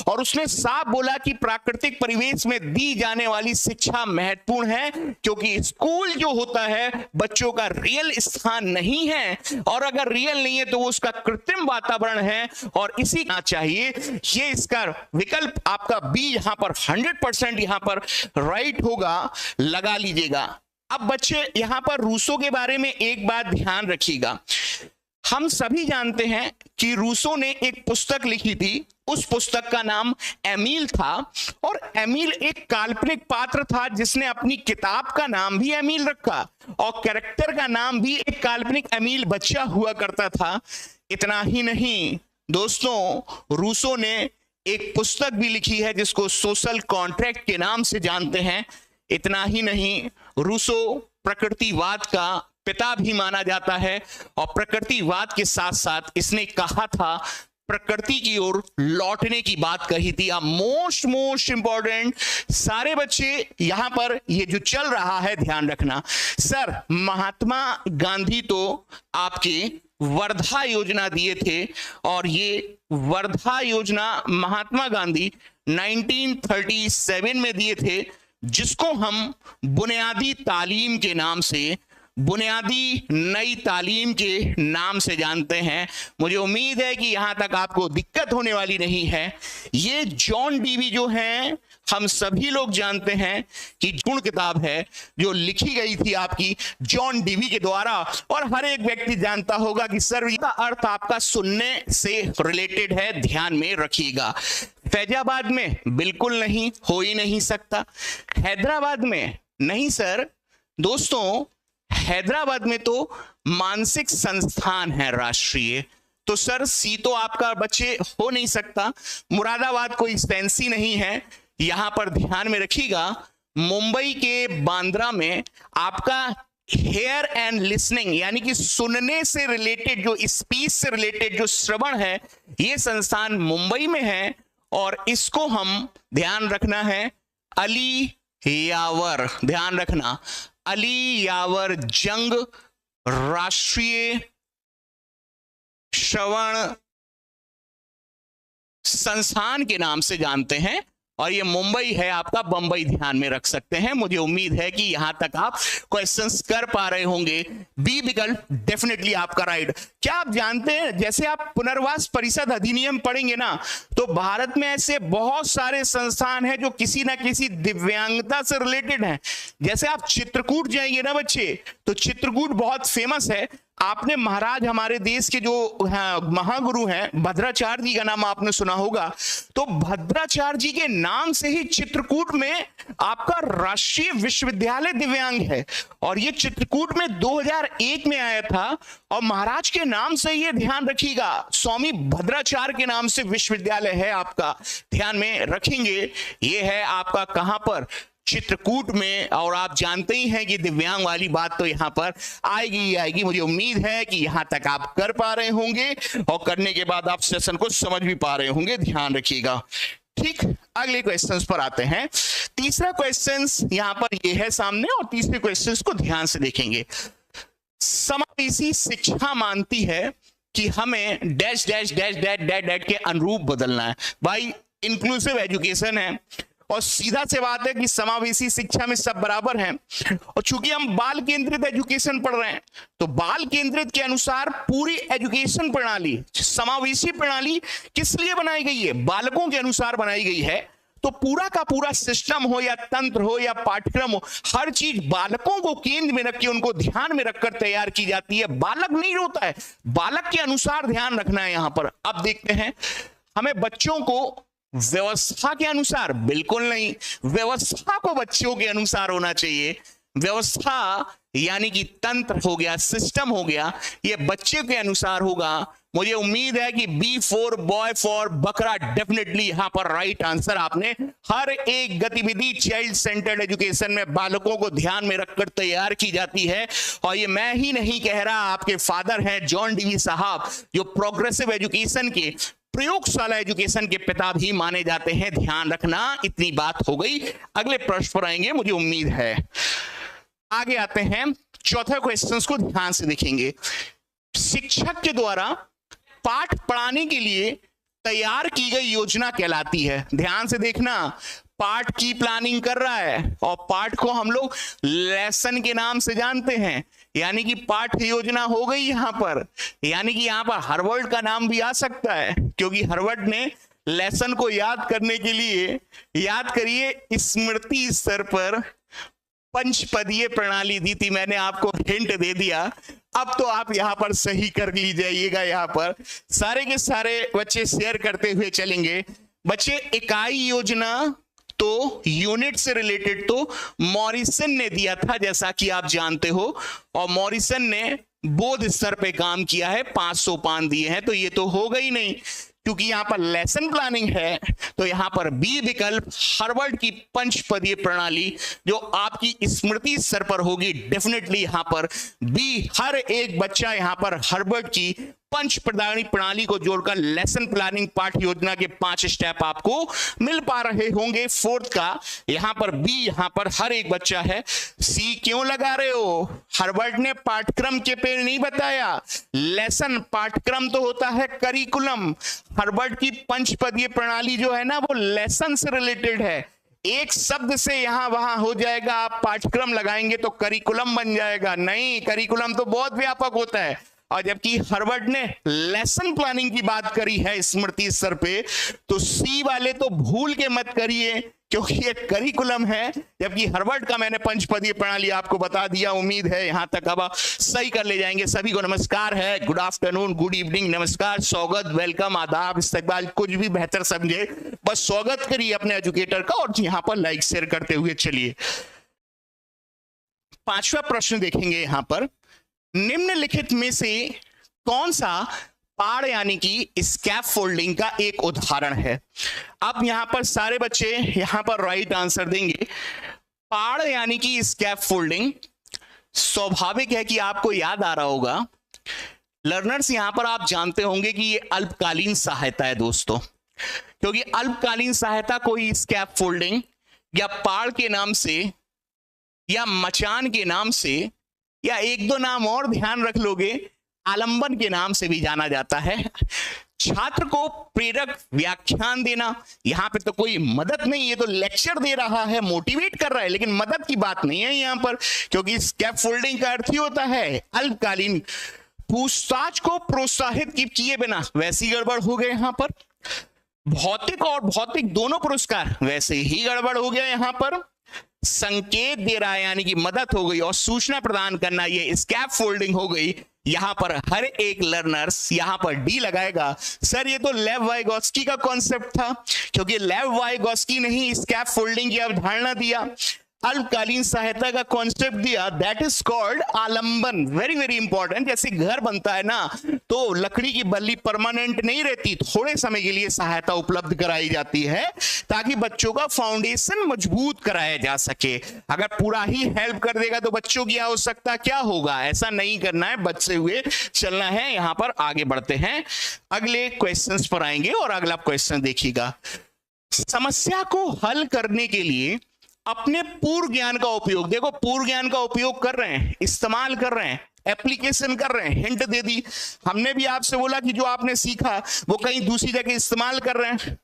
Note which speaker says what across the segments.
Speaker 1: और उसने साफ बोला कि प्राकृतिक परिवेश में दी जाने वाली शिक्षा महत्वपूर्ण है, क्योंकि स्कूल जो होता है बच्चों का रियल स्थान नहीं है, और अगर रियल नहीं है तो वो उसका कृत्रिम वातावरण है, और इसी का चाहिए। ये इसका विकल्प आपका बी यहां पर 100% यहां पर राइट होगा, लगा लीजिएगा। अब बच्चे यहां पर रूसो के बारे में एक बात ध्यान रखिएगा। हम सभी जानते हैं कि रूसो ने एक पुस्तक लिखी थी, उस पुस्तक का नाम एमील था, और एमील एक काल्पनिक पात्र था जिसने अपनी किताब का नाम भी एमील रखा, और कैरेक्टर का नाम भी एक काल्पनिक एमील बच्चा हुआ करता था। इतना ही नहीं दोस्तों, रूसो ने एक पुस्तक भी लिखी है जिसको सोशल कॉन्ट्रैक्ट के नाम से जानते हैं। इतना ही नहीं, रूसो प्रकृतिवाद का पिता भी माना जाता है, और प्रकृतिवाद के साथ साथ इसने कहा था, प्रकृति की ओर लौटने की बात कही थी। अब मोस्ट इंपॉर्टेंट सारे बच्चे यहां पर ये जो चल रहा है ध्यान रखना। सर, महात्मा गांधी तो आपके वर्धा योजना दिए थे, और ये वर्धा योजना महात्मा गांधी 1937 में दिए थे, जिसको हम बुनियादी तालीम के नाम से, बुनियादी नई तालीम के नाम से जानते हैं। मुझे उम्मीद है कि यहां तक आपको दिक्कत होने वाली नहीं है। ये जॉन डीवी जो हैं, हम सभी लोग जानते हैं कि गुण किताब है जो लिखी गई थी आपकी जॉन डीवी के द्वारा, और हर एक व्यक्ति जानता होगा कि सर इसका अर्थ आपका सुनने से रिलेटेड है, ध्यान में रखिएगा। फैजाबाद में बिल्कुल नहीं, हो ही नहीं सकता। हैदराबाद में नहीं सर, दोस्तों हैदराबाद में तो मानसिक संस्थान है राष्ट्रीय, तो सर सी तो आपका बच्चे हो नहीं सकता। मुरादाबाद कोई फैंसी नहीं है, यहां पर ध्यान में रखिएगा। मुंबई के बांद्रा में आपका हेयर एंड लिसनिंग यानी कि सुनने से रिलेटेड, जो स्पीच से रिलेटेड जो श्रवण है, ये संस्थान मुंबई में है, और इसको हम ध्यान रखना है अली यावर, ध्यान रखना अली यावर जंग राष्ट्रीय श्रवण संस्थान के नाम से जानते हैं, और ये मुंबई है आपका, बंबई ध्यान में रख सकते हैं। मुझे उम्मीद है कि यहां तक आप क्वेश्चंस कर पा रहे होंगे। बी विकल्प डेफिनेटली आपका राइट। क्या आप जानते हैं, जैसे आप पुनर्वास परिषद अधिनियम पढ़ेंगे ना, तो भारत में ऐसे बहुत सारे संस्थान हैं जो किसी ना किसी दिव्यांगता से रिलेटेड हैं। जैसे आप चित्रकूट जाएंगे ना बच्चे, तो चित्रकूट बहुत फेमस है। आपने महाराज हमारे देश के जो महागुरु हैं भद्राचार्य जी का नाम आपने सुना होगा, तो भद्राचार्य जी के नाम से ही चित्रकूट में आपका राष्ट्रीय विश्वविद्यालय दिव्यांग है, और ये चित्रकूट में 2001 में आया था, और महाराज के नाम से ये ध्यान रखिएगा, स्वामी भद्राचार्य के नाम से विश्वविद्यालय है आपका, ध्यान में रखेंगे। ये है आपका कहां पर, चित्रकूट में। और आप जानते ही हैं कि दिव्यांग वाली बात तो यहां पर आएगी ही आएगी। मुझे उम्मीद है कि यहां तक आप कर पा रहे होंगे, और करने के बाद आप सेशन को समझ भी पा रहे होंगे, ध्यान रखिएगा। ठीक, अगले क्वेश्चंस पर आते हैं। तीसरा क्वेश्चंस यहां पर ये है सामने, और तीसरे क्वेश्चंस को ध्यान से देखेंगे। समावेशी शिक्षा मानती है कि हमें dash dash dash dash dash dash के अनुरूप बदलना है। भाई इंक्लूसिव एजुकेशन है, और सीधा से बात है कि समावेशी शिक्षा में सब बराबर हैं, और चूंकि हम बाल केंद्रित एजुकेशन पढ़ रहे हैं, तो बाल केंद्रित के अनुसार पूरी एजुकेशन प्रणाली, समावेशी प्रणाली किस लिए बनाई गई है, बालकों के अनुसार बनाई गई है। तो पूरा का पूरा सिस्टम हो या तंत्र हो या पाठ्यक्रम हो, हर चीज बालकों को केंद्र में रख के उनको ध्यान में रखकर तैयार की जाती है। बालक नहीं होता है, बालक के अनुसार ध्यान रखना है यहां पर। अब देखते हैं, हमें बच्चों को व्यवस्था के अनुसार बिल्कुल नहीं, व्यवस्था को बच्चों के अनुसार होना चाहिए। व्यवस्था यानी कि तंत्र हो गया, सिस्टम हो गया, ये बच्चे के अनुसार होगा। मुझे उम्मीद है कि बी फॉर बॉय फॉर बकरा डेफिनेटली यहां पर राइट आंसर। आपने हर एक गतिविधि चाइल्ड सेंटर्ड एजुकेशन में बालकों को ध्यान में रखकर तैयार की जाती है, और ये मैं ही नहीं कह रहा, आपके फादर हैं जॉन डीवी साहब, जो प्रोग्रेसिव एजुकेशन के, प्रयोगशाला एजुकेशन के पिता भी माने जाते हैं। ध्यान रखना, इतनी बात हो गई। अगले प्रश्न पर आएंगे, मुझे उम्मीद है। आगे आते हैं, चौथे क्वेश्चन को ध्यान से देखेंगे। शिक्षक के द्वारा पाठ पढ़ाने के लिए तैयार की गई योजना कहलाती है। ध्यान से देखना, पाठ की प्लानिंग कर रहा है और पाठ को हम लोग लेसन के नाम से जानते हैं, यानी कि पाठ योजना हो गई यहां पर। यानी कि यहां पर हार्वर्ड का नाम भी आ सकता है, क्योंकि हार्वर्ड ने लेसन को याद करने के लिए, याद करिए, स्मृति स्तर पर पंचपदीय प्रणाली दी थी। मैंने आपको हिंट दे दिया, अब तो आप यहां पर सही कर लीजिएगा। यहां पर सारे के सारे बच्चे शेयर करते हुए चलेंगे। बच्चे, इकाई योजना तो यूनिट से रिलेटेड तो मॉरिसन ने दिया था, जैसा कि आप जानते हो, और मॉरिसन ने बोध स्तर पे काम किया है, 500 पान दिए हैं, तो ये तो होगा ही नहीं। क्योंकि यहां पर लेसन प्लानिंग है, तो यहां पर बी विकल्प हार्वर्ड की पंचपदीय प्रणाली जो आपकी स्मृति स्तर पर होगी, डेफिनेटली यहां पर बी, हर एक बच्चा यहां पर हार्वर्ड की पंच प्रणाली को जोड़कर लेसन प्लानिंग पाठ योजना के 5 स्टेप आपको मिल पा रहे होंगे। फोर्थ का यहां पर बी, यहां पर हर एक बच्चा है। सी क्यों लगा रहे हो? हार्वर्ड ने पाठ्यक्रम के पेड़ नहीं बताया, लेसन पाठ्यक्रम तो होता है करिकुलम। हार्वर्ड की पंचपदीय प्रणाली जो है ना, वो लेसन से रिलेटेड है। एक शब्द से यहां वहां हो जाएगा, आप पाठ्यक्रम लगाएंगे तो करिकुलम बन जाएगा। नहीं, करिकुलम तो बहुत व्यापक होता है। और जबकि हार्वर्ड ने लेसन प्लानिंग की बात करी है स्मृति स्तर पे, तो सी वाले तो भूल के मत करिए, क्योंकि ये करिकुलम है। जबकि हार्वर्ड का मैंने पंचपदीय प्रणाली आपको बता दिया। उम्मीद है यहां तक अब आप सही कर ले जाएंगे। सभी को नमस्कार है, गुड आफ्टरनून, गुड इवनिंग, नमस्कार, स्वागत, वेलकम, आदाब, इस्तकबाल, कुछ भी बेहतर समझे, बस स्वागत करिए अपने एजुकेटर का और यहां पर लाइक शेयर करते हुए चलिए। 5वां प्रश्न देखेंगे यहां पर, निम्नलिखित में से कौन सा पाड़ यानी कि स्कैप फोल्डिंग का एक उदाहरण है? अब यहां पर सारे बच्चे यहां पर राइट आंसर देंगे। पाड़ यानी कि स्कैप फोल्डिंग, स्वाभाविक है कि आपको याद आ रहा होगा। लर्नर्स, यहां पर आप जानते होंगे कि ये अल्पकालीन सहायता है दोस्तों, क्योंकि अल्पकालीन सहायता कोई स्कैप फोल्डिंग या पाड़ के नाम से या मचान के नाम से या एक दो नाम और ध्यान रख लोगे, आलंबन के नाम से भी जाना जाता है। छात्र को प्रेरक व्याख्यान देना, यहां पे तो कोई मदद नहीं, ये तो लेक्चर दे रहा है, मोटिवेट कर रहा है, लेकिन मदद की बात नहीं है यहां पर, क्योंकि स्कैप फोल्डिंग का अर्थ ही होता है अल्पकालीन पूछताछ को प्रोत्साहित किए बिना। वैसी गड़बड़ हो गए यहां पर। भौतिक और भौतिक दोनों पुरस्कार वैसे ही गड़बड़ हो गया यहां पर। संकेत दे रहा है यानी कि मदद हो गई, और सूचना प्रदान करना ये स्कैप फोल्डिंग हो गई। यहां पर हर एक लर्नर्स यहां पर डी लगाएगा। सर ये तो लेव वाइगोस्की का कॉन्सेप्ट था, क्योंकि लेव वाइगोस्की ने ही स्कैप फोल्डिंग की अवधारणा दिया, अल्पकालीन सहायता का कॉन्सेप्ट दिया, दैट इज कॉल्ड आलंबन। Very very important. जैसे घर बनता है ना, तो लकड़ी की बल्ली परमानेंट नहीं रहती, थोड़े समय के लिए सहायता उपलब्ध कराई जाती है ताकि बच्चों का फाउंडेशन मजबूत कराया जा सके। अगर पूरा ही हेल्प कर देगा तो बच्चों की आवश्यकता क्या होगा? ऐसा नहीं करना है, बचते हुए चलना है। यहां पर आगे बढ़ते हैं, अगले क्वेश्चंस पर आएंगे और अगला क्वेश्चन देखिएगा। समस्या को हल करने के लिए अपने पूर्व ज्ञान का उपयोग, देखो पूर्व ज्ञान का उपयोग कर रहे हैं, इस्तेमाल कर रहे हैं, एप्लीकेशन कर रहे हैं। हिंट दे दी हमने भी आपसे, बोला कि जो आपने सीखा वो कहीं दूसरी जगह इस्तेमाल कर रहे हैं।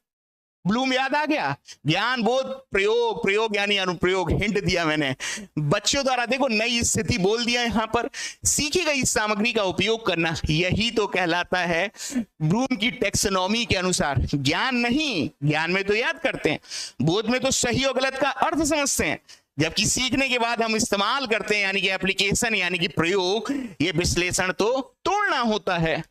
Speaker 1: ब्लूम याद आ गया? ज्ञान बोध प्रयोग, प्रयोग यानी अनुप्रयोग, हिंट दिया मैंने बच्चों द्वारा। देखो नई स्थिति बोल दिया यहां पर, सीखी गई सामग्री का उपयोग करना, यही तो कहलाता है ब्लूम की टेक्सोनॉमी के अनुसार ज्ञान। नहीं, ज्ञान में तो याद करते हैं, बोध में तो सही और गलत का अर्थ समझते हैं, जबकि सीखने के बाद हम इस्तेमाल करते हैं यानी कि एप्लीकेशन यानी कि प्रयोग। ये विश्लेषण तो तोड़ना होता है,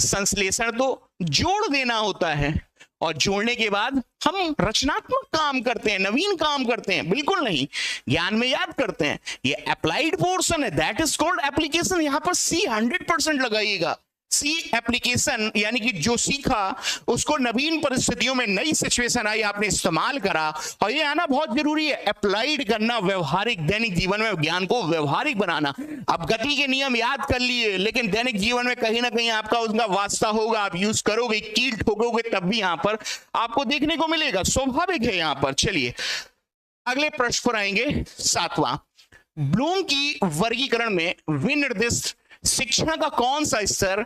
Speaker 1: संश्लेषण तो जोड़ देना होता है, और जोड़ने के बाद हम रचनात्मक काम करते हैं, नवीन काम करते हैं। बिल्कुल नहीं, ज्ञान में याद करते हैं। ये अप्लाइड पोर्शन है, दैट इज कॉल्ड एप्लीकेशन। यहां पर सी 100% लगाइएगा। सी एप्लीकेशन यानी कि जो सीखा उसको नवीन परिस्थितियों में, नई सिचुएशन आई, आपने इस्तेमाल करा, और ये आना बहुत जरूरी है। अप्लाइड करना, व्यवहारिक, दैनिक जीवन में ज्ञान को व्यवहारिक बनाना। अब गति के नियम याद कर लिए, लेकिन दैनिक जीवन में कहीं ना कहीं आपका उसका वास्ता होगा, आप यूज करोगे, कील ठोकोगे, तब भी यहां पर आपको देखने को मिलेगा, स्वाभाविक है यहां पर। चलिए अगले प्रश्न पर आएंगे, 7वां। ब्लूम की वर्गीकरण में विनिर्दिष्ट शिक्षा का कौन सा स्तर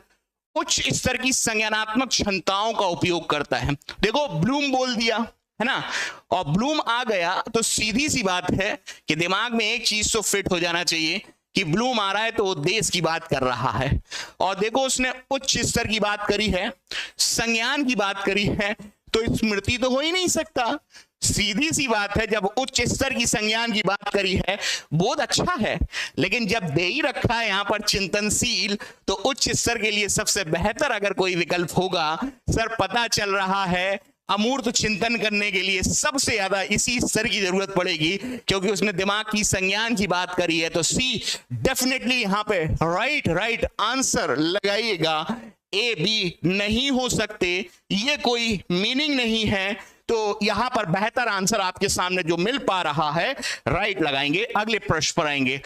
Speaker 1: उच्च स्तर की संज्ञानात्मक क्षमताओं का उपयोग करता है। देखो ब्लूम बोल दिया है ना, और ब्लूम आ गया तो सीधी सी बात है कि दिमाग में एक चीज तो फिट हो जाना चाहिए कि ब्लूम आ रहा है तो वो देश की बात कर रहा है। और देखो उसने उच्च स्तर की बात करी है, संज्ञान की बात करी है, तो स्मृति तो हो ही नहीं सकता। सीधी सी बात है, जब उच्च स्तर की संज्ञान की बात करी है बहुत अच्छा है, लेकिन जब दे ही रखा है यहां पर चिंतनशील, तो उच्च स्तर के लिए सबसे बेहतर अगर कोई विकल्प होगा, सर पता चल रहा है अमूर्त चिंतन करने के लिए सबसे ज्यादा इसी स्तर की जरूरत पड़ेगी, क्योंकि उसने दिमाग की संज्ञान की बात करी है। तो सी डेफिनेटली यहां पे राइट आंसर लगाइएगा। ए बी नहीं हो सकते, ये कोई मीनिंग नहीं है, तो यहां पर बेहतर आंसर आपके सामने जो मिल पा रहा है राइट लगाएंगे। अगले प्रश्न पर आएंगे,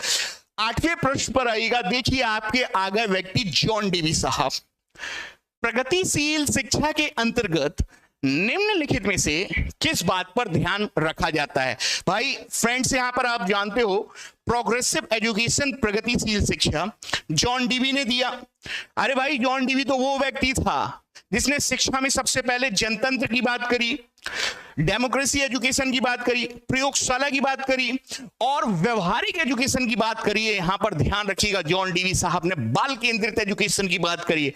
Speaker 1: 8वें प्रश्न पर आएगा। देखिए आपके आगे व्यक्ति जॉन डीवी साहब, प्रगतिशील शिक्षा के अंतर्गत निम्नलिखित में से किस बात पर ध्यान रखा जाता है? भाई फ्रेंड्स, यहां पर आप जानते हो प्रोग्रेसिव एजुकेशन, प्रगतिशील शिक्षा जॉन डीवी ने दिया। अरे भाई जॉन डीवी तो वो व्यक्ति था जिसने शिक्षा में सबसे पहले जनतंत्र की बात करी, डेमोक्रेसी एजुकेशन की बात करी, प्रयोगशाला की बात करी और व्यवहारिक एजुकेशन की बात करी है। यहां पर ध्यान रखिएगा जॉन डीवी साहब ने बाल केंद्रित एजुकेशन की बात करी है।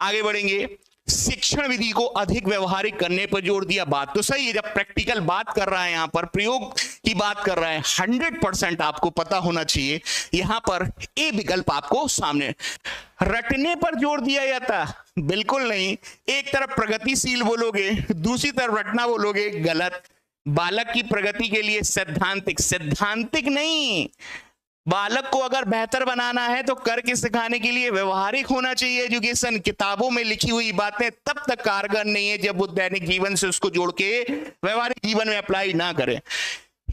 Speaker 1: आगे बढ़ेंगे, शिक्षण विधि को अधिक व्यवहारिक करने पर जोर दिया। बात तो सही है, जब प्रैक्टिकल बात कर रहा है, यहां पर प्रयोग की बात कर रहा है, 100% आपको पता होना चाहिए। यहां पर ए विकल्प आपको सामने। रटने पर जोर दिया जाता, बिल्कुल नहीं। एक तरफ प्रगतिशील बोलोगे, दूसरी तरफ रटना बोलोगे, गलत। बालक की प्रगति के लिए सैद्धांतिक नहीं, बालक को अगर बेहतर बनाना है तो करके सिखाने के लिए व्यवहारिक होना चाहिए एजुकेशन। किताबों में लिखी हुई बातें तब तक कारगर नहीं है जब वो दैनिक जीवन से उसको जोड़ के व्यवहारिक जीवन में अप्लाई ना करें।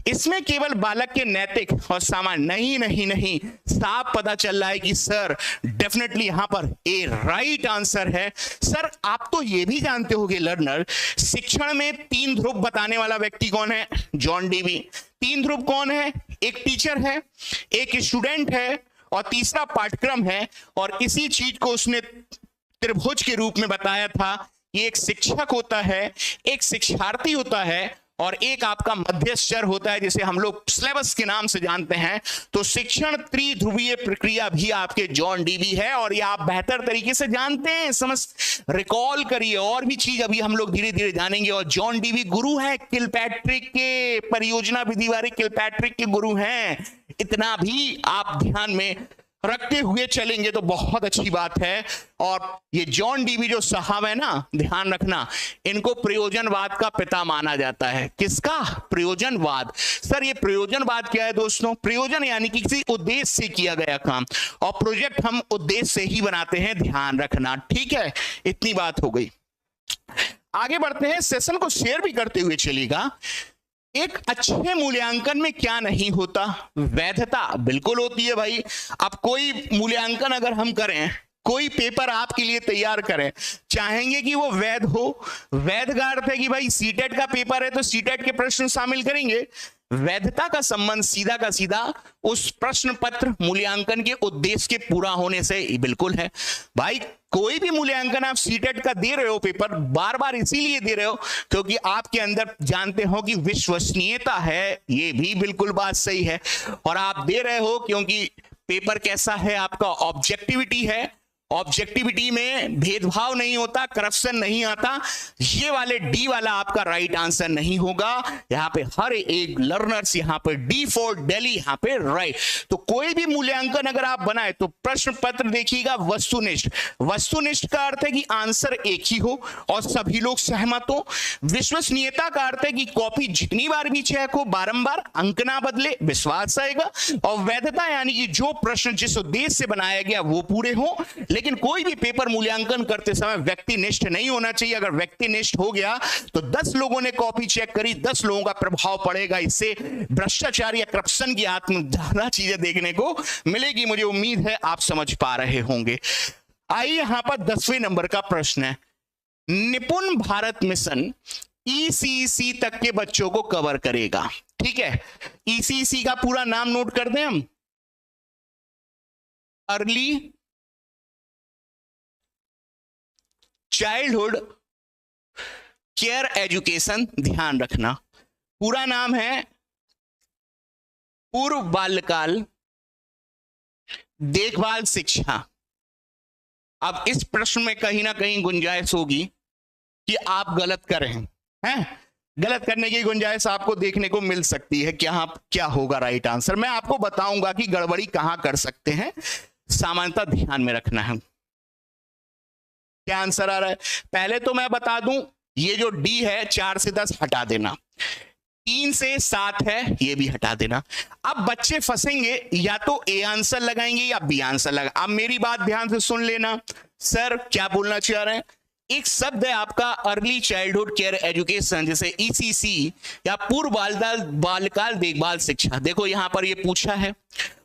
Speaker 1: इसमें केवल बालक के नैतिक और सामान्य नहीं, साफ पता चल रहा है कि सर डेफिनेटली यहां पर ए राइट आंसर है। सर आप तो ये भी जानते होंगे लर्नर, शिक्षण में 3 ध्रुव बताने वाला व्यक्ति कौन है? John Dewey. 3 ध्रुव कौन है? एक टीचर है, एक स्टूडेंट है और तीसरा पाठ्यक्रम है। और इसी चीज को उसने त्रिभुज के रूप में बताया था कि एक शिक्षक होता है, एक शिक्षार्थी होता है और एक आपका मध्यस्थ चर होता है, जिसे हम लोग सिलेबस के नाम से जानते हैं। तो शिक्षण त्रिध्रुवीय प्रक्रिया भी आपके जॉन डीवी है और ये आप बेहतर तरीके से जानते हैं, समझ रिकॉल करिए। और भी चीज अभी हम लोग धीरे धीरे जानेंगे। और जॉन डीवी गुरु है किलपैट्रिक के, परियोजना विधि वाले किलपैट्रिक के गुरु हैं। इतना भी आप ध्यान में रखते हुए चलेंगे तो बहुत अच्छी बात है। और ये जॉन डीवी जो साहब है ना, ध्यान रखना, इनको प्रयोजनवाद का पिता माना जाता है। किसका? प्रयोजनवाद। सर ये प्रयोजनवाद क्या है दोस्तों? प्रयोजन यानी कि किसी उद्देश्य से किया गया काम, और प्रोजेक्ट हम उद्देश्य से ही बनाते हैं, ध्यान रखना। ठीक है, इतनी बात हो गई। आगे बढ़ते हैं, सेशन को शेयर भी करते हुए चलेगा। एक अच्छे मूल्यांकन में क्या नहीं होता? वैधता बिल्कुल होती है भाई। अब कोई मूल्यांकन अगर हम करें, कोई पेपर आपके लिए तैयार करें, चाहेंगे कि वो वैध हो। वैध का अर्थ है कि भाई सीटेट का पेपर है तो सीटेट के प्रश्न शामिल करेंगे। वैधता का संबंध सीधा का सीधा उस प्रश्न पत्र मूल्यांकन के उद्देश्य के पूरा होने से बिल्कुल है। भाई कोई भी मूल्यांकन आप सीटेट का दे रहे हो पेपर, बार बार इसीलिए दे रहे हो क्योंकि आपके अंदर जानते हो कि विश्वसनीयता है, ये भी बिल्कुल बात सही है। और आप दे रहे हो क्योंकि पेपर कैसा है आपका? ऑब्जेक्टिविटी है। ऑब्जेक्टिविटी में भेदभाव नहीं होता, करप्शन नहीं आता। ये वाले डी वाला आपका राइट आंसर नहीं होगा। यहां पे हर एक लर्नर्स यहां पे डी फॉर दिल्ली, यहां पे राइट। तो कोई भी मूल्यांकन अगर आप बनाए तो प्रश्न पत्र देखिएगा वस्तुनिष्ठ। वस्तुनिष्ठ का अर्थ है कि आंसर एक ही हो और सभी लोग सहमत हो। विश्वसनीयता का अर्थ है कि कॉपी जितनी बार भी चेक हो, बारंबार अंक ना बदले, विश्वास आएगा। और वैधता यानी कि जो प्रश्न जिस उद्देश्य से बनाया गया वो पूरे हो। लेकिन कोई भी पेपर मूल्यांकन करते समय व्यक्तिनिष्ठ नहीं होना चाहिए। अगर व्यक्तिनिष्ठ हो गया तो 10 लोगों ने कॉपी चेक करी, 10 लोगों का प्रभाव पड़ेगा। इससे भ्रष्टाचार या करप्शन की ज्यादा चीजें देखने को मिलेगी। मुझे उम्मीद है आप समझ पा रहे होंगे। आइए यहां पर 10वें नंबर का प्रश्न है, निपुण भारत मिशन ईसीसी तक के बच्चों को कवर करेगा। ठीक है, ईसीसी का पूरा नाम नोट कर दें हम, अर्ली चाइल्डहुड केयर एजुकेशन, ध्यान रखना पूरा नाम है पूर्व बाल्यकाल देखभाल शिक्षा। अब इस प्रश्न में कहीं ना कहीं गुंजाइश होगी कि आप गलत कर रहे हैं, गलत करने की गुंजाइश आपको देखने को मिल सकती है। क्या होगा राइट आंसर, मैं आपको बताऊंगा कि गड़बड़ी कहां कर सकते हैं, सामान्यतः ध्यान में रखना है। क्या आंसर आ रहा है? पहले तो मैं बता दूं, ये जो डी है 4 से 10 हटा देना, 3 से 7 है ये भी हटा देना। अब बच्चे फंसेंगे, या तो ए आंसर लगाएंगे या बी आंसर लगा। अब मेरी बात ध्यान से सुन लेना, सर क्या बोलना चाह रहे हैं। एक शब्द है आपका अर्ली चाइल्डहुड केयर एजुकेशन, जैसे ईसीसी या पूर्व बाल्यकाल देखभाल शिक्षा। देखो यहां पर ये पूछा है,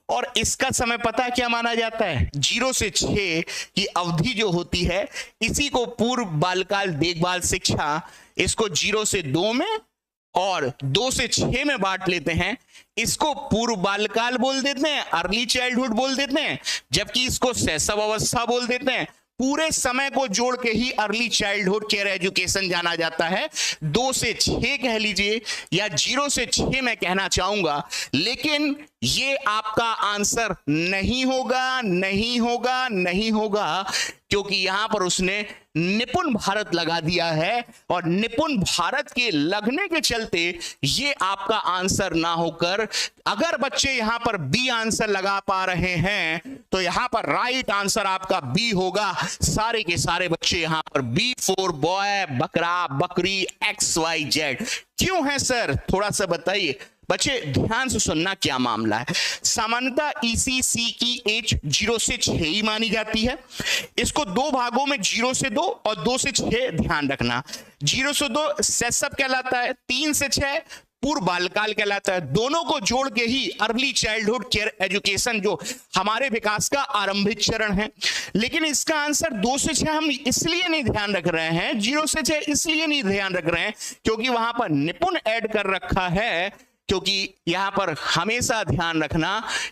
Speaker 1: और इसका समय पता है क्या माना जाता है? 0 से 6 की अवधि जो होती है, इसी को पूर्व बाल्यकाल देखभाल शिक्षा, इसको 0 से 2 में और 2 से 6 में बांट लेते हैं। इसको पूर्व बाल्यकाल बोल देते हैं, अर्ली चाइल्डहुड बोल देते हैं, जबकि इसको शैशव अवस्था बोल देते हैं। पूरे समय को जोड़ के ही अर्ली चाइल्डहुड केयर एजुकेशन जाना जाता है। 2 से 6 कह लीजिए या 0 से 6 मैं कहना चाहूंगा, लेकिन ये आपका आंसर नहीं होगा, नहीं होगा, नहीं होगा, क्योंकि यहां पर उसने निपुण भारत लगा दिया है, और निपुण भारत के लगने के चलते ये आपका आंसर ना होकर, अगर बच्चे यहां पर बी आंसर लगा पा रहे हैं तो यहां पर राइट आंसर आपका बी होगा। सारे के सारे बच्चे यहां पर बी फॉर बॉय, बकरा, बकरी, XYZ। क्यों है सर, थोड़ा सा बताइए। बच्चे ध्यान से सुनना क्या मामला है। सामान्यतः ईसीसी की एज 0 से 6 ही मानी जाती है। इसको 2 भागों में 0 से 2 और 2 से 6 ध्यान रखना। 0 से 2 शैशव कहलाता है, 3 से 6 पूर्व बाल्यकाल कहलाता है। दोनों को जोड़ के ही अर्ली चाइल्डहुड केयर एजुकेशन जो हमारे विकास का आरंभिक चरण है। लेकिन इसका आंसर 2 से 6 हम इसलिए नहीं ध्यान रख रहे हैं, 0 से 6 इसलिए नहीं ध्यान रख रहे हैं क्योंकि वहां पर निपुण ऐड कर रखा है। क्योंकि यहां पर हमेशा ध्यान रखना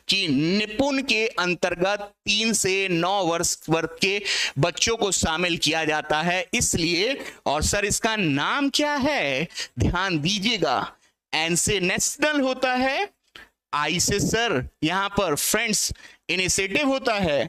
Speaker 1: कि निपुण के अंतर्गत 3 से 9 वर्ष वर्ग के बच्चों को शामिल किया जाता है, इसलिए। और सर इसका नाम क्या है, ध्यान दीजिएगा। एन से नेशनल होता है, आई से सर यहां पर फ्रेंड्स इनिशिएटिव होता है,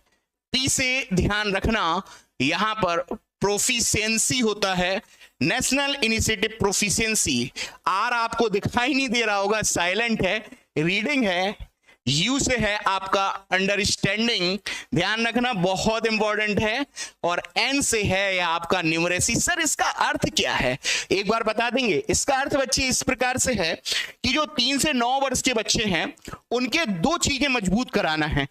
Speaker 1: पी से ध्यान रखना यहां पर प्रोफिशिएंसी होता है, नेशनल इनिशिएटिव प्रोफिशिएंसी। आर आपको दिखाई नहीं दे रहा होगा, साइलेंट है, रीडिंग है। यू से है आपका अंडरस्टैंडिंग, ध्यान रखना बहुत इंपॉर्टेंट है। और एन से है या आपका न्यूमरेसी। सर इसका अर्थ क्या है, एक बार बता देंगे? इसका अर्थ बच्चे इस प्रकार से है कि जो 3 से 9 वर्ष के बच्चे हैं उनके 2 चीजें मजबूत कराना है।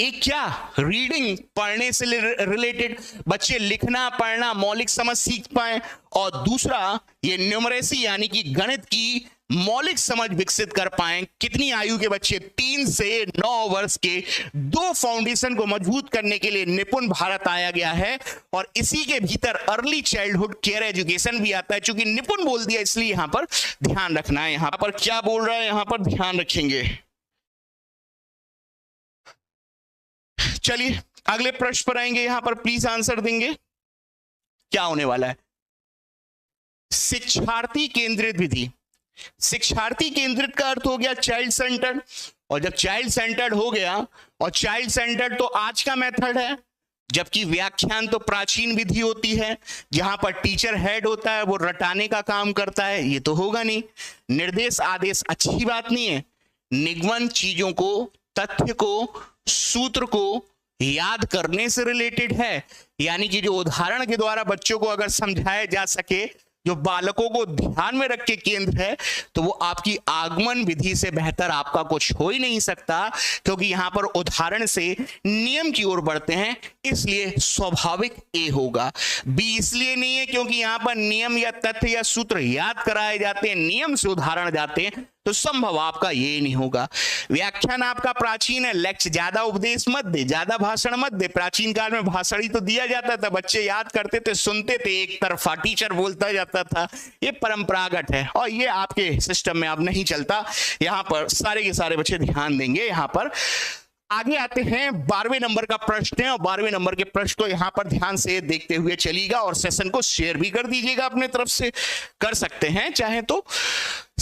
Speaker 1: एक क्या, रीडिंग, पढ़ने से रिलेटेड बच्चे लिखना पढ़ना मौलिक समझ सीख पाए, और दूसरा ये न्यूमरेसी यानी कि गणित की मौलिक समझ विकसित कर पाए। कितनी आयु के बच्चे? 3 से 9 वर्ष के। 2 फाउंडेशन को मजबूत करने के लिए निपुण भारत आया गया है, और इसी के भीतर अर्ली चाइल्डहुड केयर एजुकेशन भी आता है। चूंकि निपुण बोल दिया इसलिए यहां पर ध्यान रखना है। यहां पर क्या बोल रहा है, यहां पर ध्यान रखेंगे। चलिए अगले प्रश्न पर आएंगे, यहां पर प्लीज आंसर देंगे। क्या होने वाला है? शिक्षार्थी केंद्रित विधि। शिक्षार्थी केंद्रित का अर्थ हो गया चाइल्ड सेंटर्ड, और जब चाइल्ड सेंटर्ड हो गया, और चाइल्ड सेंटर्ड तो आज का मेथड है, जबकि व्याख्यान तो प्राचीन विधि होती है जहां पर टीचर हेड होता है, वो रटाने का काम करता है। ये तो होगा नहीं। निर्देश आदेश अच्छी बात नहीं है। निगमन चीजों को, तथ्य को, सूत्र को याद करने से रिलेटेड है, यानी कि जो उदाहरण के द्वारा बच्चों को अगर समझाया जा सके, जो बालकों को ध्यान में रख के केंद्र है, तो वो आपकी आगमन विधि से बेहतर आपका कुछ हो ही नहीं सकता। क्योंकि यहां पर उदाहरण से नियम की ओर बढ़ते हैं, इसलिए स्वाभाविक ए होगा। बी इसलिए नहीं है क्योंकि यहां पर नियम या तथ्य या सूत्र याद कराए जाते हैं, नियम से उदाहरण जाते हैं, तो संभव आपका ये नहीं होगा। व्याख्यान आपका प्राचीन है, लेक्चर ज्यादा उपदेश मत दे, ज्यादा भाषण मत दे। प्राचीन काल में भाषण ही तो दिया जाता था, बच्चे याद करते थे, सुनते थे, एक तरफा टीचर बोलता जाता था। ये परंपरागत है और ये आपके सिस्टम में अब नहीं चलता। यहां पर सारे के सारे बच्चे ध्यान देंगे। यहां पर आगे आते हैं 12वें नंबर का प्रश्न है और 12वें नंबर के प्रश्न को यहां पर ध्यान से देखते हुए चलिएगा और सेशन को शेयर भी कर दीजिएगा, अपने तरफ से कर सकते हैं चाहे तो।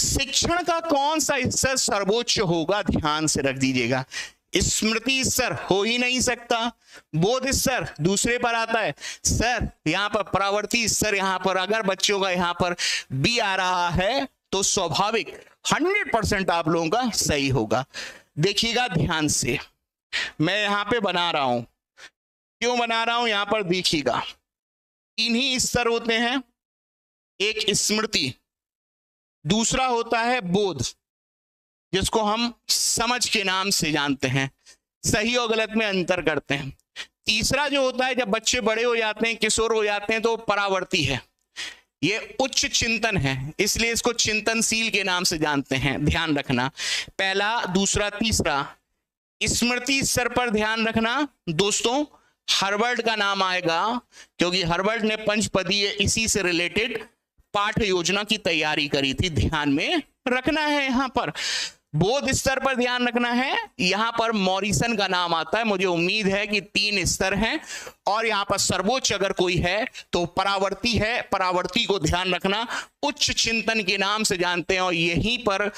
Speaker 1: शिक्षण का कौन सा स्तर सर्वोच्च होगा, ध्यान से रख दीजिएगा। स्मृति स्तर हो ही नहीं सकता, बोध स्तर दूसरे पर आता है सर, यहां पर परावर्ती स्तर, यहां पर अगर बच्चों का यहां पर बी आ रहा है तो स्वाभाविक 100% आप लोगों का सही होगा। देखिएगा ध्यान से, मैं यहां पे बना रहा हूं, क्यों बना रहा हूं यहां पर देखिएगा। तीन ही स्तर होते हैं, एक स्मृति, दूसरा होता है बोध जिसको हम समझ के नाम से जानते हैं, सही और गलत में अंतर करते हैं। तीसरा जो होता है जब बच्चे बड़े हो जाते हैं, किशोर हो जाते हैं, तो परावर्ती है, ये उच्च चिंतन है, इसलिए इसको चिंतनशील के नाम से जानते हैं, ध्यान रखना। पहला, दूसरा, तीसरा। स्मृति स्तर पर ध्यान रखना दोस्तों, हार्वर्ड का नाम आएगा क्योंकि हार्वर्ड ने पंचपदीय इसी से रिलेटेड पाठ योजना की तैयारी करी थी, ध्यान में रखना है। यहां पर बोध स्तर पर ध्यान रखना है, यहां पर मॉरिसन का नाम आता है, मुझे उम्मीद है कि 3 स्तर हैं और यहां पर सर्वोच्च अगर कोई है तो परावर्ती है, परावर्ती को ध्यान रखना, उच्च चिंतन के नाम से जानते हैं और यहीं पर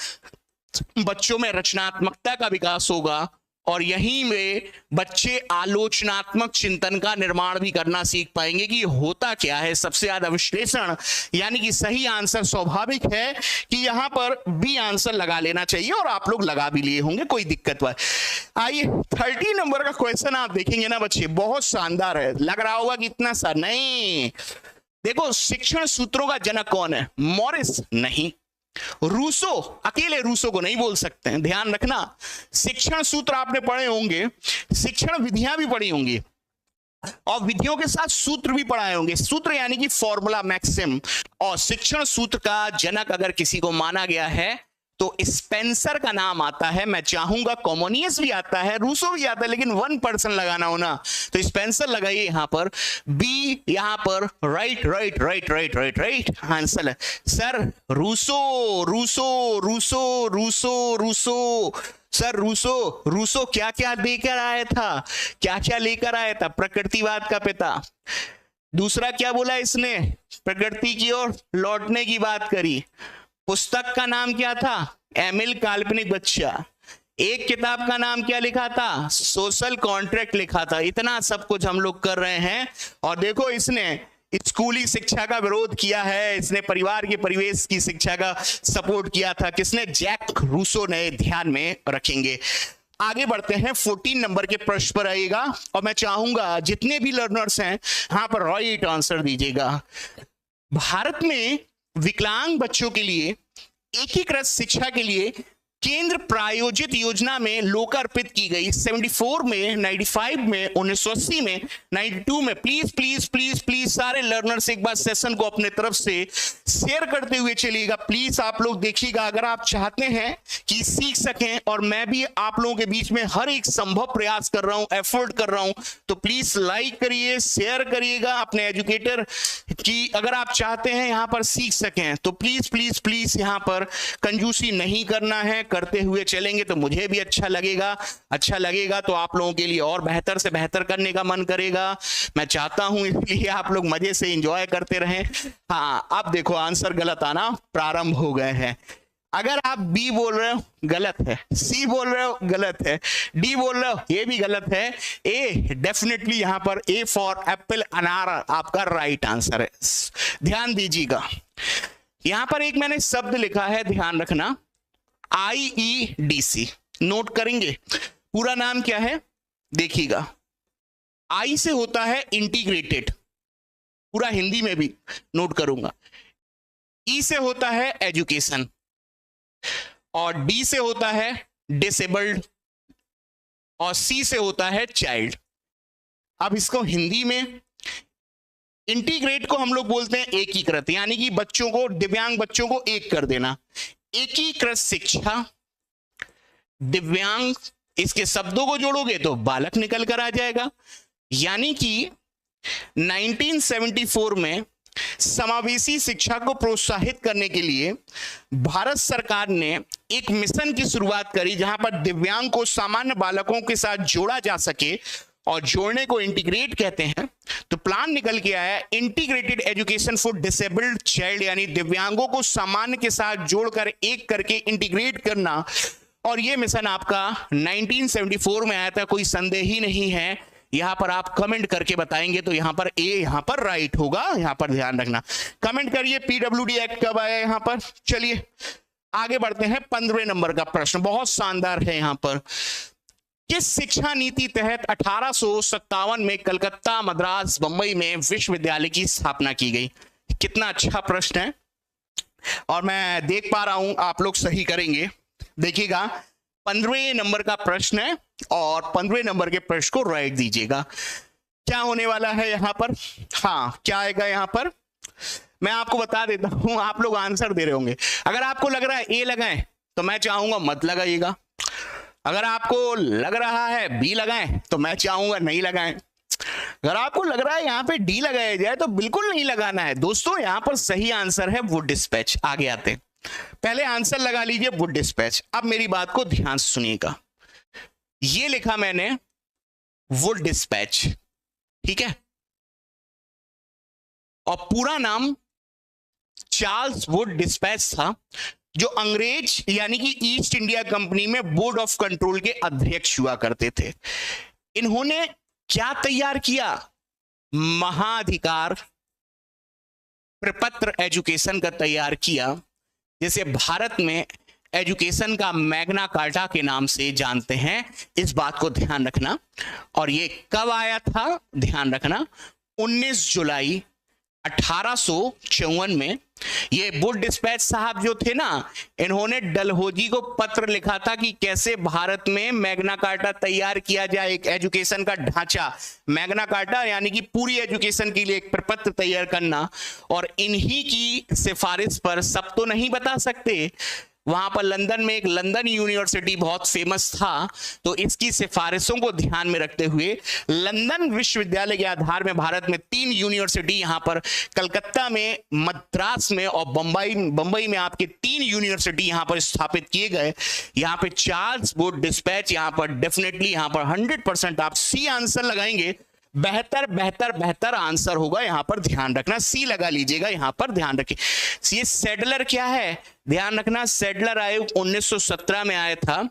Speaker 1: बच्चों में रचनात्मकता का विकास होगा और यहीं में बच्चे आलोचनात्मक चिंतन का निर्माण भी करना सीख पाएंगे कि होता क्या है, सबसे ज्यादा विश्लेषण, यानी कि सही आंसर स्वाभाविक है कि यहां पर बी आंसर लगा लेना चाहिए और आप लोग लगा भी लिए होंगे, कोई दिक्कत नहीं। आइए 30 नंबर का क्वेश्चन आप देखेंगे ना बच्चे, बहुत शानदार है, लग रहा होगा कि इतना सा नहीं। देखो, शिक्षण सूत्रों का जनक कौन है? मॉरिस नहीं, रूसो, अकेले रूसो को नहीं बोल सकते हैं, ध्यान रखना। शिक्षण सूत्र आपने पढ़े होंगे, शिक्षण विधियां भी पढ़ी होंगी और विधियों के साथ सूत्र भी पढ़ाए होंगे, सूत्र यानी कि फॉर्मूला, मैक्सिम। और शिक्षण सूत्र का जनक अगर किसी को माना गया है तो स्पेंसर का नाम आता है, मैं चाहूंगा कॉमोनियस भी आता है, रूसो भी आता है, लेकिन 1% लगाना हो ना तो स्पेंसर लगाइए यहां पर, बी यहां पर right right right right right right answer है sir. Rousseau Rousseau Rousseau Rousseau Rousseau sir, Rousseau Rousseau क्या क्या लेकर आया था, क्या क्या लेकर आया था? प्रकृतिवाद का पिता। दूसरा क्या बोला इसने? प्रकृति की ओर लौटने की बात करी। पुस्तक का नाम क्या था? एमिल काल्पनिक बच्चा। एक किताब का नाम क्या लिखा था? सोशल कॉन्ट्रैक्ट लिखा था। इतना सब कुछ हम लोग कर रहे हैं और देखो इसने स्कूली शिक्षा का विरोध किया है, इसने परिवार के परिवेश की शिक्षा का सपोर्ट किया था, किसने? जैक रूसो ने, ध्यान में रखेंगे। आगे बढ़ते हैं, 14 नंबर के प्रश्न पर आइएगा और मैं चाहूंगा जितने भी लर्नर्स हैं यहां पर राइट आंसर दीजिएगा। भारत में विकलांग बच्चों के लिए एकीकृत शिक्षा के लिए केंद्र प्रायोजित योजना में लोकार्पित की गई 74 में, 95 में, 1980 में, 92 में। प्लीज प्लीज प्लीज प्लीज सारे लर्नर्स एक बार सेशन को अपने तरफ से शेयर करते हुए चलिएगा, प्लीज आप लोग देखिएगा। अगर आप चाहते हैं कि सीख सकें और मैं भी आप लोगों के बीच में हर एक संभव प्रयास कर रहा हूं, एफर्ट कर रहा हूं, तो प्लीज लाइक करिए, शेयर करिएगा अपने एजुकेटर की। अगर आप चाहते हैं यहां पर सीख सकें तो प्लीज प्लीज प्लीज यहां पर कंजूसी नहीं करना है, करते हुए चलेंगे तो मुझे भी अच्छा लगेगा तो आप लोगों के लिए और बेहतर से बेहतर करने का मन करेगा, मैं चाहता हूं, इसलिए आप लोग मजे से एंजॉय करते रहें। हाँ, अब देखो आंसर गलत आना प्रारंभ हो गए हैं। अगर आप बी बोल रहे हो गलत है, सी बोल रहे हो गलत है, डी बोल रहे हो ये भी गलत है, ए डेफिनेटली यहां पर ए फॉर एप्पल, अनार आपका राइट आंसर है। ध्यान दीजिएगा, यहां पर एक मैंने शब्द लिखा है, ध्यान रखना, IEDC, नोट करेंगे। पूरा नाम क्या है देखिएगा। आई से होता है इंटीग्रेटेड, पूरा हिंदी में भी नोट करूंगा। ई से होता है एजुकेशन और डी से होता है डिसेबल्ड और सी से होता है चाइल्ड। अब इसको हिंदी में इंटीग्रेट को हम लोग बोलते हैं एकीकृत, यानी कि बच्चों को, दिव्यांग बच्चों को एक कर देना। एकीकृत शिक्षा, दिव्यांग, इसके शब्दों को जोड़ोगे तो बालक निकल कर आ जाएगा। यानी कि 1974 में समावेशी शिक्षा को प्रोत्साहित करने के लिए भारत सरकार ने एक मिशन की शुरुआत करी जहां पर दिव्यांग को सामान्य बालकों के साथ जोड़ा जा सके, और जोड़ने को इंटीग्रेट कहते हैं। तो प्लान निकल के आया integrated education for disabled child, यानी दिव्यांगों को सामान्य के साथ जोड़कर एक करके इंटीग्रेट करना। और ये मिशन आपका 1974 में आया था, कोई संदेह ही नहीं है। यहां पर आप कमेंट करके बताएंगे तो यहां पर ए यहां पर राइट होगा, यहां पर ध्यान रखना। कमेंट करिए पीडब्ल्यूडी एक्ट कब आया यहां पर। चलिए आगे बढ़ते हैं। 15वें नंबर का प्रश्न बहुत शानदार है। यहां पर किस शिक्षा नीति तहत 1857 में कलकत्ता, मद्रास, बंबई में विश्वविद्यालय की स्थापना की गई? कितना अच्छा प्रश्न है, और मैं देख पा रहा हूं आप लोग सही करेंगे। देखिएगा 15वें नंबर का प्रश्न है, और 15वें नंबर के प्रश्न को राइट दीजिएगा। क्या होने वाला है यहां पर? हाँ, क्या आएगा यहां पर? मैं आपको बता देता हूं, आप लोग आंसर दे रहे होंगे। अगर आपको लग रहा है ए लगाएं तो मैं चाहूंगा मत लगाइएगा। अगर आपको लग रहा है बी लगाएं तो मैं चाहूंगा नहीं लगाएं। अगर आपको लग रहा है यहां पे डी लगाया जाए तो बिल्कुल नहीं लगाना है। दोस्तों यहां पर सही आंसर है वुड डिस्पैच। आगे आते हैं, पहले आंसर लगा लीजिए वुड डिस्पैच। अब मेरी बात को ध्यान से सुनिएगा, ये लिखा मैंने वुड डिस्पैच, ठीक है, और पूरा नाम चार्ल्स वुड डिस्पैच था, जो अंग्रेज यानी कि ईस्ट इंडिया कंपनी में बोर्ड ऑफ कंट्रोल के अध्यक्ष हुआ करते थे। इन्होंने क्या तैयार किया? महाधिकार प्रपत्र एजुकेशन का तैयार किया, जिसे भारत में एजुकेशन का मैग्ना कार्टा के नाम से जानते हैं। इस बात को ध्यान रखना। और ये कब आया था? ध्यान रखना 19 जुलाई 1854 में। ये वुड डिस्पैच साहब जो थे ना, इन्होंने डलहौजी को पत्र लिखा था कि कैसे भारत में मैग्ना कार्टा तैयार किया जाए, एक एजुकेशन का ढांचा। मैग्ना कार्टा यानी कि पूरी एजुकेशन के लिए एक प्रपत्र तैयार करना। और इन्हीं की सिफारिश पर, सब तो नहीं बता सकते, वहां पर लंदन में एक लंदन यूनिवर्सिटी बहुत फेमस था, तो इसकी सिफारिशों को ध्यान में रखते हुए लंदन विश्वविद्यालय के आधार में भारत में 3 यूनिवर्सिटी, यहां पर कलकत्ता में, मद्रास में और बंबई में आपके 3 यूनिवर्सिटी यहां पर स्थापित किए गए। यहां पे चार्ल्स वुड डिस्पैच, यहां पर डेफिनेटली यहां पर 100% आप सी आंसर लगाएंगे। बेहतर बेहतर बेहतर आंसर होगा, यहां पर ध्यान रखना, सी लगा लीजिएगा, यहां पर ध्यान रखिए। ये सेडलर क्या है? ध्यान रखना, सेडलर आयोग 1917 में आया था,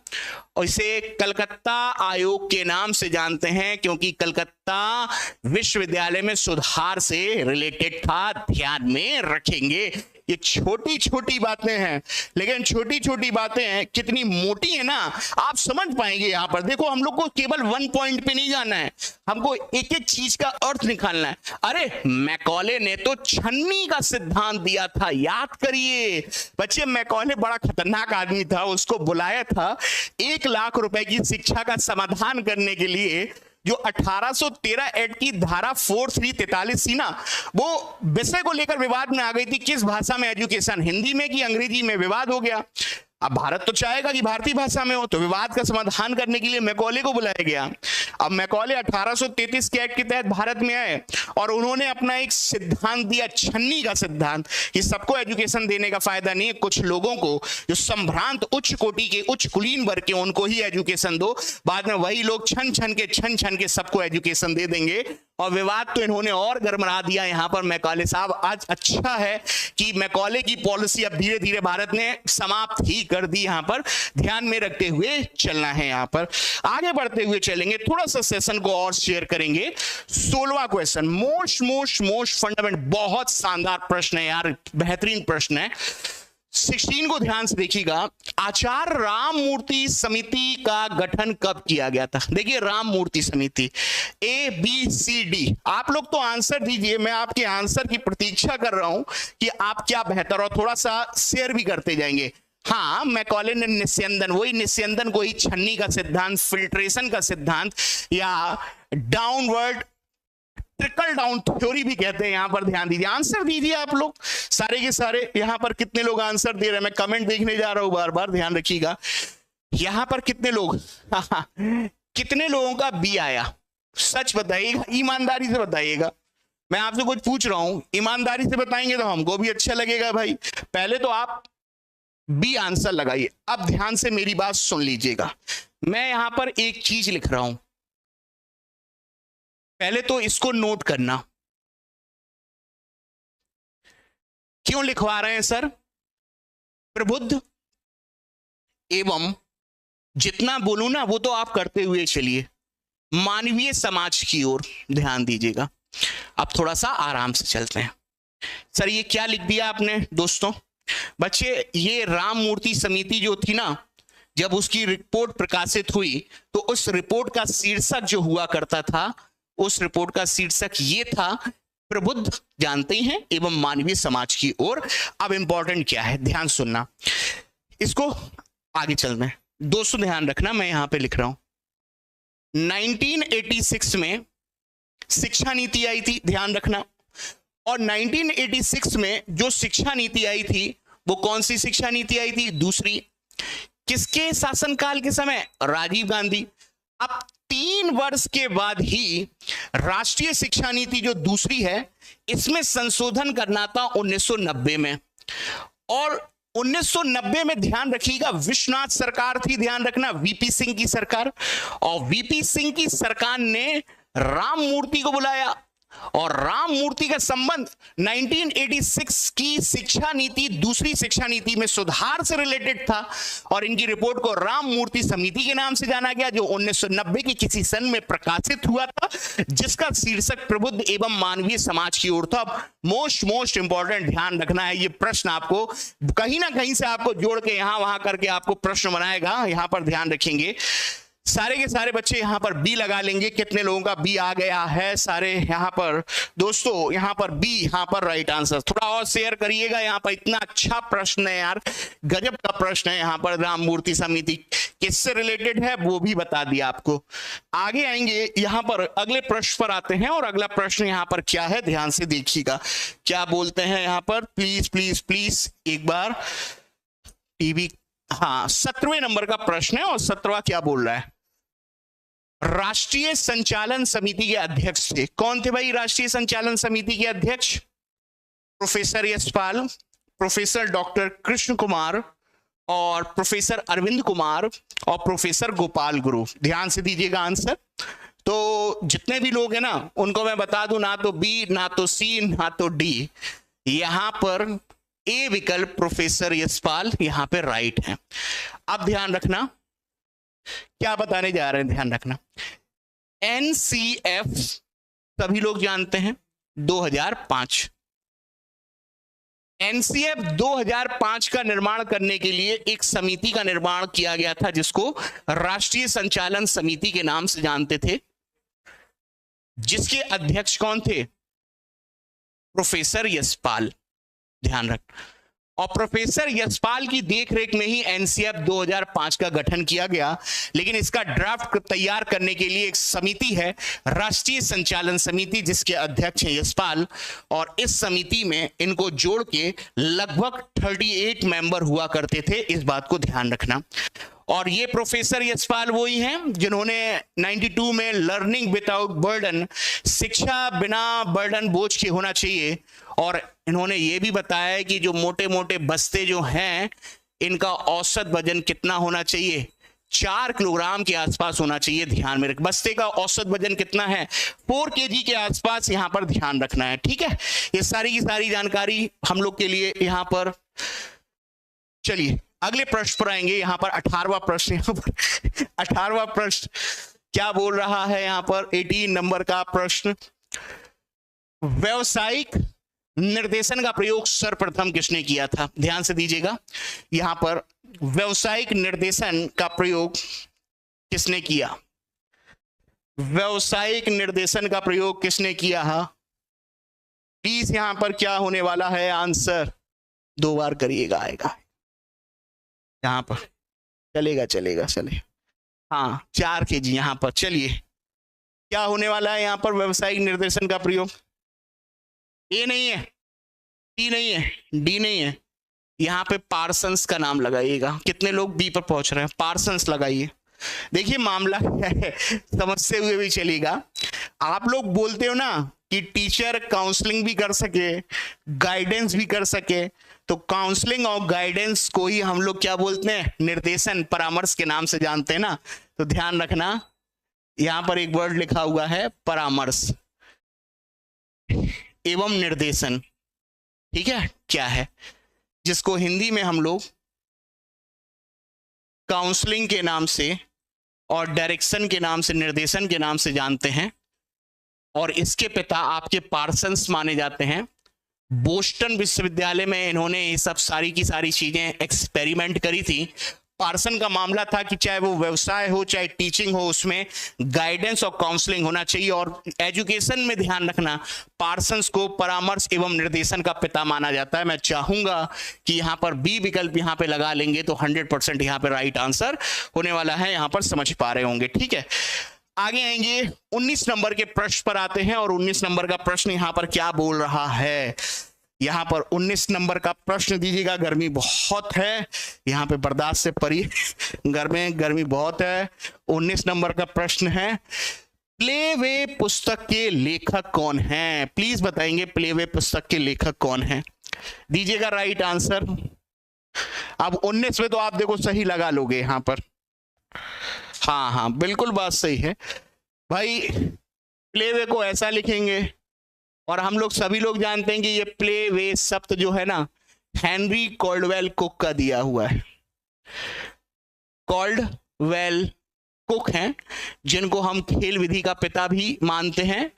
Speaker 1: और इसे कलकत्ता आयोग के नाम से जानते हैं क्योंकि कलकत्ता विश्वविद्यालय में सुधार से रिलेटेड था। ध्यान में रखेंगे, ये छोटी छोटी बातें हैं, लेकिन छोटी छोटी बातें कितनी मोटी है ना, आप समझ पाएंगे। यहां पर देखो, हम लोग को केवल 1 पॉइंट पे नहीं जाना है, हमको एक एक चीज का अर्थ निकालना है। अरे मैकॉले ने तो छन्नी का सिद्धांत दिया था, याद करिए बच्चे। मैकॉले बड़ा खतरनाक आदमी था, उसको बुलाया था 1 लाख रुपए की शिक्षा का समाधान करने के लिए। जो 1813 एक्ट की धारा 4343 थी ना, वो विषय को लेकर विवाद में आ गई थी, किस भाषा में एजुकेशन, हिंदी में कि अंग्रेजी में, विवाद हो गया। अब भारत तो चाहेगा कि भारतीय भाषा में हो, तो विवाद का समाधान करने के लिए मैकॉले को बुलाया गया। अब मैकॉले 1833 के एक्ट के तहत भारत में आए और उन्होंने अपना एक सिद्धांत दिया, छन्नी का सिद्धांत, कि सबको एजुकेशन देने का फायदा नहीं है, कुछ लोगों को जो संभ्रांत उच्च कोटि के, उच्च कुलीन वर्ग के, उनको ही एजुकेशन दो, बाद में वही लोग छन छन के सबको एजुकेशन दे देंगे। और विवाद तो इन्होंने और गरमरा दिया यहां पर मैकॉले साहब। आज अच्छा है कि मैकॉले की पॉलिसी अब धीरे धीरे भारत ने समाप्त ही कर दी, यहां पर ध्यान में रखते हुए चलना है। यहां पर आगे बढ़ते हुए चलेंगे, थोड़ा सा सेशन को और शेयर करेंगे। 16वां क्वेश्चन, मोस्ट फंडामेंट, बहुत शानदार प्रश्न है यार, बेहतरीन प्रश्न है। 16 को ध्यान से देखिएगा। आचार्य राममूर्ति समिति का गठन कब किया गया था? देखिए राममूर्ति समिति, ABCD, आप लोग तो आंसर दीजिए, मैं आपके आंसर की प्रतीक्षा कर रहा हूं कि आप क्या बेहतर, और थोड़ा सा शेयर भी करते जाएंगे। हाँ, मैकॉले ने निस्यंदन, वही निस्यंदन को ही छन्नी का सिद्धांत, फिल्ट्रेशन का सिद्धांत, या डाउनवर्ड ट्रिकल डाउन थ्योरी भी कहते हैं। यहां पर ध्यान दीजिए, आंसर दीजिए आप लोग सारे के सारे। यहां पर कितने लोग आंसर दे रहे हैं, मैं कमेंट देखने जा रहा हूं, बार बार ध्यान रखिएगा। यहां पर कितने लोग कितने लोगों का बी आया? सच बताइएगा, ईमानदारी से बताइएगा। मैं आपसे कुछ पूछ रहा हूं, ईमानदारी से बताएंगे तो हमको भी अच्छा लगेगा भाई। पहले तो आप बी आंसर लगाइए। अब ध्यान से मेरी बात सुन लीजिएगा, मैं यहां पर एक चीज लिख रहा हूं, पहले तो इसको नोट करना। क्यों लिखवा रहे हैं सर? प्रबुद्ध एवं, जितना बोलूं ना वो तो आप करते हुए चलिए, मानवीय समाज की ओर ध्यान दीजिएगा। अब थोड़ा सा आराम से चलते हैं। सर ये क्या लिख दिया आपने दोस्तों? बच्चे ये राम मूर्ति समिति जो थी ना, जब उसकी रिपोर्ट प्रकाशित हुई तो उस रिपोर्ट का शीर्षक जो हुआ करता था, उस रिपोर्ट का शीर्षक ये था, प्रबुद्ध जानते हैं एवं मानवीय समाज की ओर। अब इंपॉर्टेंट क्या है, ध्यान सुनना, इसको आगे चलना है दोस्तों, ध्यान रखना, मैं यहां पे लिख रहा हूं 1986 में शिक्षा नीति आई थी, ध्यान रखना। और 1986 में जो शिक्षा नीति आई थी वो कौन सी शिक्षा नीति आई थी? दूसरी। किसके शासनकाल के समय? राजीव गांधी। अब 3 वर्ष के बाद ही राष्ट्रीय शिक्षा नीति जो दूसरी है, इसमें संशोधन करना था 1990 में। और 1990 में ध्यान रखिएगा विश्वनाथ सरकार थी, ध्यान रखना, वीपी सिंह की सरकार। और वीपी सिंह की सरकार ने राम मूर्ति को बुलाया और राम मूर्ति का संबंध 1986 की शिक्षा नीति, दूसरी शिक्षा नीति में सुधार से रिलेटेड था। और इनकी रिपोर्ट को राम मूर्ति समिति के नाम से जाना गया, जो 1990 की किसी सन में प्रकाशित हुआ था, जिसका शीर्षक प्रबुद्ध एवं मानवीय समाज की ओर था। अब मोस्ट इंपॉर्टेंट ध्यान रखना है, ये प्रश्न आपको कहीं ना कहीं से आपको जोड़ के यहां वहां करके आपको प्रश्न बनाएगा, यहां पर ध्यान रखेंगे। सारे के सारे बच्चे यहां पर बी लगा लेंगे। कितने लोगों का बी आ गया है? सारे यहां पर दोस्तों, यहां पर बी, यहां पर राइट आंसर। थोड़ा और शेयर करिएगा, यहां पर इतना अच्छा प्रश्न है यार, गजब का प्रश्न है। यहां पर राम मूर्ति समिति किससे रिलेटेड है वो भी बता दिया आपको। आगे आएंगे, यहां पर अगले प्रश्न पर आते हैं। और अगला प्रश्न यहां पर क्या है, ध्यान से देखिएगा क्या बोलते हैं यहां पर। प्लीज प्लीज प्लीज एक बार टीवी, हाँ 17वें नंबर का प्रश्न है। और 17वां क्या बोल रहा है? राष्ट्रीय संचालन समिति के अध्यक्ष थे। कौन थे भाई राष्ट्रीय संचालन समिति के अध्यक्ष? Professor Yashpal, professor doctor Krishna Kumar और प्रोफेसर अरविंद कुमार और प्रोफेसर गोपाल गुरु। ध्यान से दीजिएगा आंसर। तो जितने भी लोग हैं ना, उनको मैं बता दूं, ना तो बी, ना तो सी, ना तो डी, यहां पर ए विकल्प प्रोफेसर यशपाल यहां पे राइट है। अब ध्यान रखना क्या बताने जा रहे हैं, ध्यान रखना। एनसीएफ सभी लोग जानते हैं 2005। एनसीएफ 2005 का निर्माण करने के लिए एक समिति का निर्माण किया गया था, जिसको राष्ट्रीय संचालन समिति के नाम से जानते थे, जिसके अध्यक्ष कौन थे? प्रोफेसर यशपाल, ध्यान रख। और प्रोफेसर यशपाल की देखरेख में ही एनसीएफ 2005 का गठन किया गया। लेकिन इसका ड्राफ्ट तैयार करने के लिए एक समिति है, राष्ट्रीय संचालन समिति, जिसके अध्यक्ष हैं यशपाल। और इस समिति में इनको जोड़ के लगभग 38 मेंबर हुआ करते थे, इस बात को ध्यान रखना। और ये प्रोफेसर यशपाल वही हैं जिन्होंने 92 में लर्निंग विदाउट बर्डन, शिक्षा बिना बर्डन बोझ के होना चाहिए। और इन्होंने ये भी बताया कि जो मोटे मोटे बस्ते जो हैं, इनका औसत वजन कितना होना चाहिए? 4 किलोग्राम के आसपास होना चाहिए। ध्यान में रख, बस्ते का औसत वजन कितना है? 4 केजी के आसपास यहां पर ध्यान रखना है, ठीक है। ये सारी की सारी जानकारी हम लोग के लिए यहां पर। चलिए अगले प्रश्न पर आएंगे। यहां पर 18वां प्रश्न, यहां पर 18वां प्रश्न क्या बोल रहा है? यहां पर 18 नंबर का प्रश्न, व्यावसायिक निर्देशन का प्रयोग सर्वप्रथम किसने किया था? ध्यान से दीजिएगा, यहां पर व्यावसायिक निर्देशन का प्रयोग किसने किया? व्यावसायिक निर्देशन का प्रयोग किसने किया? प्लीज यहां पर क्या होने वाला है आंसर? 2 बार करिएगा, आएगा यहां पर। चलेगा चलेगा चलेगा, हाँ 4 केजी यहां पर। चलिए क्या होने वाला है यहां पर? व्यावसायिक निर्देशन का प्रयोग। ए नहीं है, टी नहीं है, डी नहीं है, यहां पे पार्सन्स का नाम लगाइएगा। कितने लोग बी पर पहुंच रहे हैं? पार्सन्स लगाइए। देखिए मामला क्या है, समझते हुए भी चलेगा। आप लोग बोलते हो ना कि टीचर काउंसलिंग भी कर सके, गाइडेंस भी कर सके, तो काउंसलिंग और गाइडेंस को ही हम लोग क्या बोलते हैं, निर्देशन, परामर्श के नाम से जानते हैं ना। तो ध्यान रखना, यहां पर एक वर्ड लिखा हुआ है परामर्श एवं निर्देशन, ठीक है, क्या है, जिसको हिंदी में हम लोग काउंसलिंग के नाम से और डायरेक्शन के नाम से, निर्देशन के नाम से जानते हैं। और इसके पिता आपके पार्सन्स माने जाते हैं। बोस्टन विश्वविद्यालय में इन्होंने ये सब सारी की सारी चीजें एक्सपेरिमेंट करी थी। पार्सन का मामला था कि चाहे वो व्यवसाय हो चाहे टीचिंग हो, उसमें गाइडेंस और काउंसलिंग होना चाहिए। और एजुकेशन में ध्यान रखना, पार्सन्स को परामर्श एवं निर्देशन का पिता माना जाता है। मैं चाहूंगा कि यहां पर बी विकल्प यहां पे लगा लेंगे तो 100% यहां पे राइट आंसर होने वाला है। यहां पर समझ पा रहे होंगे, ठीक है। आगे आएंगे 19 नंबर के प्रश्न पर आते हैं। और 19 नंबर का प्रश्न यहां पर क्या बोल रहा है, यहां पर 19 नंबर का प्रश्न दीजिएगा। गर्मी बहुत है यहां पे, बर्दाश्त से परी गर्मी बहुत है। 19 नंबर का प्रश्न है, प्लेवे पुस्तक के लेखक कौन हैं? प्लीज बताएंगे प्लेवे पुस्तक के लेखक कौन हैं, दीजिएगा राइट आंसर। अब 19 में तो आप देखो सही लगा लोगे यहां पर, हाँ हाँ बिल्कुल बात सही है भाई। प्लेवे को ऐसा लिखेंगे, और हम लोग सभी लोग जानते हैं कि ये प्लेवे शब्द जो है ना, हेनरी कॉल्डवेल कुक का दिया हुआ है। कॉल्डवेल कुक हैं, जिनको हम खेल विधि का पिता भी मानते हैं।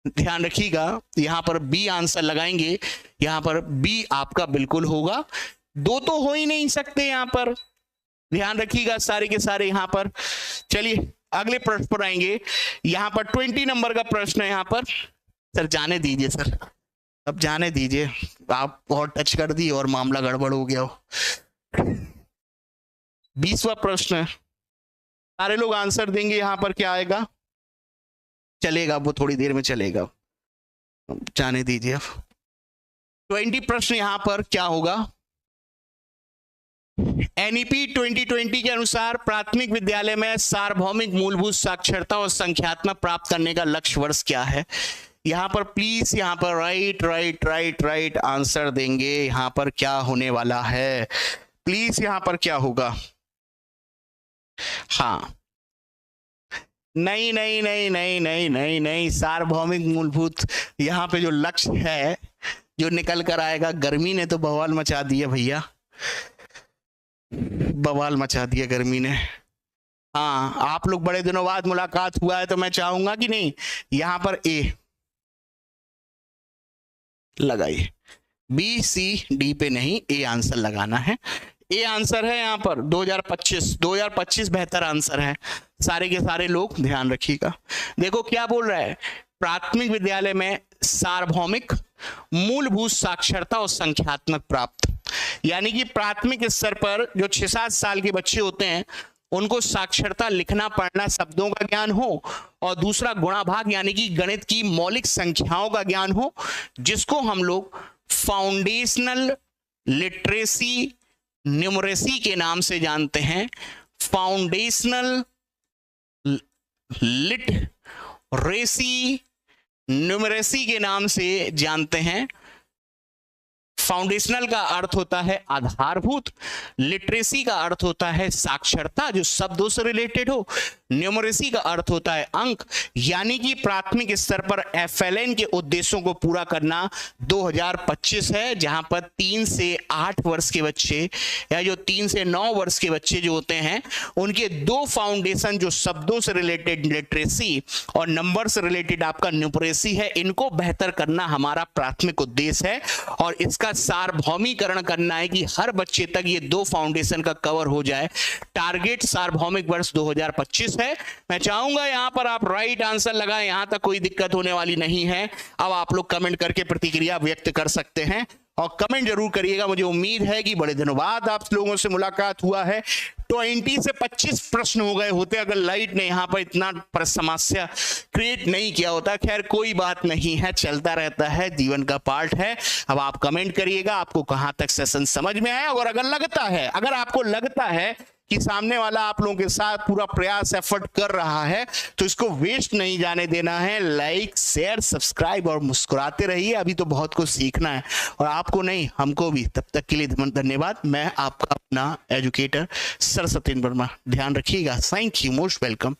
Speaker 1: ध्यान रखिएगा, यहां पर बी आंसर लगाएंगे, यहां पर बी आपका बिल्कुल होगा। दो तो हो ही नहीं सकते यहां पर, ध्यान रखिएगा सारे के सारे यहां पर। चलिए अगले प्रश्न पर आएंगे। यहां पर 20 नंबर का प्रश्न है। यहां पर सर जाने दीजिए सर, अब जाने दीजिए, आप और टच कर दी और मामला गड़बड़ हो गया हो। 20वां प्रश्न है, सारे लोग आंसर देंगे। यहां पर क्या आएगा, चलेगा वो थोड़ी देर में चलेगा, जाने दीजिए। अब 20 प्रश्न यहां पर क्या होगा, एनईपी 2020 के अनुसार प्राथमिक विद्यालय में सार्वभौमिक मूलभूत साक्षरता और संख्यात्मक प्राप्त करने का लक्ष्य वर्ष क्या है। यहां पर प्लीज यहां पर right right right right answer देंगे। यहां पर क्या होने वाला है, प्लीज यहां पर क्या होगा, हाँ नहीं नहीं नहीं नहीं नहीं नहीं नहीं, सार्वभौमिक मूलभूत यहां पे जो लक्ष्य है जो निकल कर आएगा, गर्मी ने तो बवाल मचा दिया भैया, बवाल मचा दिया गर्मी ने। हाँ आप लोग बड़े दिनों बाद मुलाकात हुआ है तो मैं चाहूंगा कि नहीं, यहां पर ए लगाइए, बी सी डी पे नहीं, ए आंसर लगाना है। ए आंसर है यहां पर 2025 बेहतर आंसर है। सारे के सारे लोग ध्यान रखिएगा। देखो क्या बोल रहा है, प्राथमिक विद्यालय में सार्वभौमिक मूलभूत साक्षरता और संख्यात्मक प्राप्त, यानी कि प्राथमिक स्तर पर जो 6-7 साल के बच्चे होते हैं उनको साक्षरता, लिखना पढ़ना, शब्दों का ज्ञान हो, और दूसरा गुणाभाग यानी कि गणित की मौलिक संख्याओं का ज्ञान हो, जिसको हम लोग फाउंडेशनल लिटरेसी न्यूमरेसी के नाम से जानते हैं। फाउंडेशनल लिटरेसी न्यूमरेसी के नाम से जानते हैं। फाउंडेशनल का अर्थ होता है आधारभूत, लिटरेसी का अर्थ होता है साक्षरता जो शब्दों से रिलेटेड हो, न्यूमरेसी का अर्थ होता है अंक। यानी कि प्राथमिक स्तर पर एफएलएन के उद्देश्यों को पूरा करना 2025 है, जहां पर 3 से 8 वर्ष के बच्चे या जो 3 से 9 वर्ष के बच्चे जो होते हैं उनके 2 फाउंडेशन जो शब्दों से रिलेटेड लिटरेसी और नंबर से रिलेटेड आपका न्यूमरेसी है, इनको बेहतर करना हमारा प्राथमिक उद्देश्य है। और इसका सार्वभौमिकरण करना है कि हर बच्चे तक ये 2 फाउंडेशन का कवर हो जाए। टारगेट सार्वभौमिक वर्ष 2025 है। मैं चाहूंगा यहां पर आप राइट आंसर लगाएं, यहां तक कोई दिक्कत होने वाली नहीं है। अब आप लोग कमेंट करके प्रतिक्रिया व्यक्त कर सकते हैं और कमेंट जरूर करिएगा। मुझे उम्मीद है कि बड़े दिनों बाद आप लोगों से मुलाकात हुआ है। 20 से 25 प्रश्न हो गए होते अगर लाइट ने यहाँ पर इतना समस्या क्रिएट नहीं किया होता। खैर कोई बात नहीं है, चलता रहता है, जीवन का पार्ट है। अब आप कमेंट करिएगा आपको कहां तक सेशन समझ में आया। और अगर आपको लगता है कि सामने वाला आप लोगों के साथ पूरा प्रयास एफर्ट कर रहा है, तो इसको वेस्ट नहीं जाने देना है। लाइक, शेयर, सब्सक्राइब और मुस्कुराते रहिए। अभी तो बहुत कुछ सीखना है, और आपको नहीं, हमको भी। तब तक के लिए धन्यवाद। मैं आपका अपना एजुकेटर सर सत्येंद्र वर्मा। ध्यान रखिएगा। Thank you, most welcome.